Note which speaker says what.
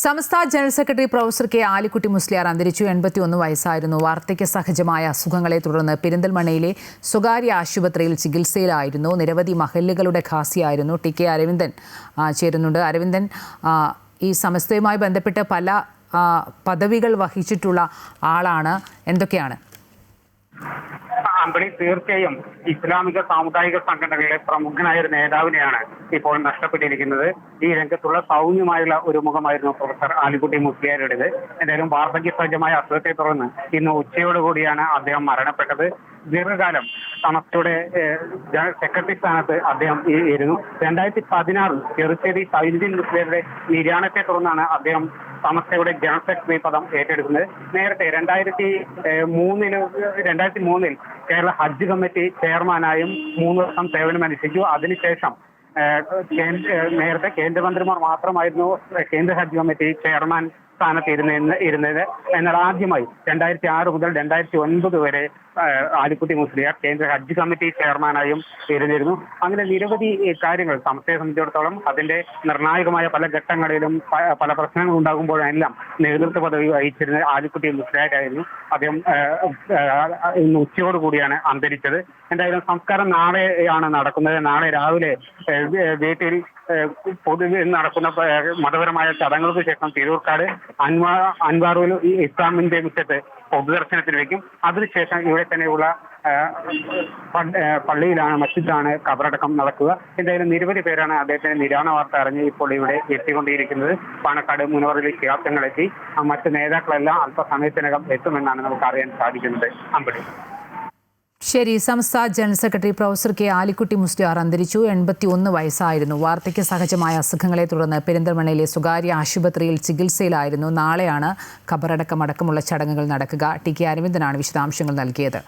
Speaker 1: സംസ്ഥാ general secretary professor K Alikutty Musliyar അന്തരിച്ചു. 81 വയസ്സായിരുന്നു. വാർദ്ധക്യ സഹജമായ അസുഖങ്ങളെ തുടർന്ന് പെരിന്തൽമണ്ണയിലെ സ്വകാര്യ ആശുപത്രിയിൽ ചികിത്സയിലായിരുന്നു. നിരവധി മഹല്ലുകളുടെ ഖാസിയായിരുന്നു. ടി കെ അരവിന്ദൻ ചേരുന്നുണ്ട്. അരവിന്ദൻ, ഈ സമസ്തയുമായി ബന്ധപ്പെട്ട് പല പദവികൾ വഹിച്ചിട്ടുള്ള ആളാണ്. എന്തൊക്കെയാണ്?
Speaker 2: അമ്പടി, തീർച്ചയായും ഇസ്ലാമിക സാമുദായിക സംഘടനകളിലെ പ്രമുഖനായ ഒരു നേതാവിനെയാണ് ഇപ്പോൾ നഷ്ടപ്പെട്ടിരിക്കുന്നത്. ഈ രംഗത്തുള്ള സൗമ്യമായുള്ള ഒരു മുഖമായിരുന്നു പ്രൊഫസർ ആലിക്കുട്ടി മുസ്ലിയാരുടേത്. എന്തായാലും വാർദ്ധക്യ സഹജമായ അസുഖത്തെ തുടർന്ന് ഇന്ന് ഉച്ചയോടുകൂടിയാണ് അദ്ദേഹം മരണപ്പെട്ടത്. ദീർഘകാലം സമസ്തയുടെ ജനറൽ സെക്രട്ടറി സ്ഥാനത്ത് അദ്ദേഹം ഇരുന്നു. 2016 ചെറുശ്ശേരി സൈനുദ്ദീൻ മുസ്ലിയാരുടെ നിര്യാണത്തെ തുടർന്നാണ് അദ്ദേഹം സമസ്തയുടെ ജനറൽ സെക്രട്ടറി പദം ഏറ്റെടുക്കുന്നത്. നേരത്തെ 2003 കേരള ഹജ്ജ് കമ്മിറ്റി ചെയർമാനായും 3 വർഷം സേവനമനുഷ്ഠിച്ചു. അതിനുശേഷം നേരത്തെ കേന്ദ്രമന്ത്രിമാർ മാത്രമായിരുന്നു കേന്ദ്ര ഹജ്ജ് കമ്മിറ്റി ചെയർമാൻ സ്ഥാനത്ത് ഇരുന്നത്. എന്നാൽ ആദ്യമായി 2006 മുതൽ 2009 വരെ ആലിക്കുട്ടി മുസ്ലിയാർ കേന്ദ്ര ഹജ്ജ് കമ്മിറ്റി ചെയർമാനായും ഇരുന്നിരുന്നു. അങ്ങനെ നിരവധി കാര്യങ്ങൾ സംസ്ഥയെ സംബന്ധിച്ചിടത്തോളം അതിന്റെ നിർണായകമായ പല ഘട്ടങ്ങളിലും പല പ്രശ്നങ്ങൾ ഉണ്ടാകുമ്പോഴെല്ലാം നേതൃത്വ പദവി വഹിച്ചിരുന്ന ആലിക്കുട്ടി മുസ്ലിയാരായിരുന്നു. അദ്ദേഹം ഇന്ന് ഉച്ചയോടുകൂടിയാണ് അന്തരിച്ചത്. എന്തായാലും സംസ്കാരം നാളെയാണ് നടക്കുന്നത്. നാളെ രാവിലെ വീട്ടിൽ പൊതുവെ നടക്കുന്ന മതപരമായ ചടങ്ങുകൾക്ക് ശേഷം തിരൂർക്കാട് അൻവാറുൽ ഇസ്ലാമിന്റെ മുറ്റത്ത് പൊതുദർശനത്തിന് വയ്ക്കും. അതിനുശേഷം ഇവിടെ തന്നെയുള്ള പള്ളിയിലാണ്, മസ്ജിദിലാണ് ഖബറടക്കം നടക്കുക. എന്തായാലും നിരവധി പേരാണ് അദ്ദേഹത്തിന്റെ നിര്യാണ വാർത്ത അറിഞ്ഞ് ഇപ്പോൾ ഇവിടെ എത്തിക്കൊണ്ടിരിക്കുന്നത്. പാണക്കാട് മുനവറിൽ ശിഹാബ്ദങ്ങളെത്തി. മറ്റ് നേതാക്കളെല്ലാം അല്പസമയത്തിനകം എത്തുമെന്നാണ് നമുക്ക് അറിയാൻ സാധിക്കുന്നത്. അമ്പടി.
Speaker 1: ശരി. സംസ്ഥാ general secretary professor K Alikutty Musliyar അന്തരിച്ചു. 81 വയസ്സായിരുന്നു. വാർദ്ധക്യ സഹജമായ അസുഖങ്ങളെ തുടർന്ന് പെരിന്തൽമണ്ണയിലെ സ്വകാര്യ ആശുപത്രിയിൽ ചികിത്സയിലായിരുന്നു. നാളെയാണ് ഖബറടക്കമുള്ള ചടങ്ങുകൾ നടക്കുക. ടി കെ അരവിന്ദനാണ് വിശദാംശങ്ങൾ നൽകിയത്.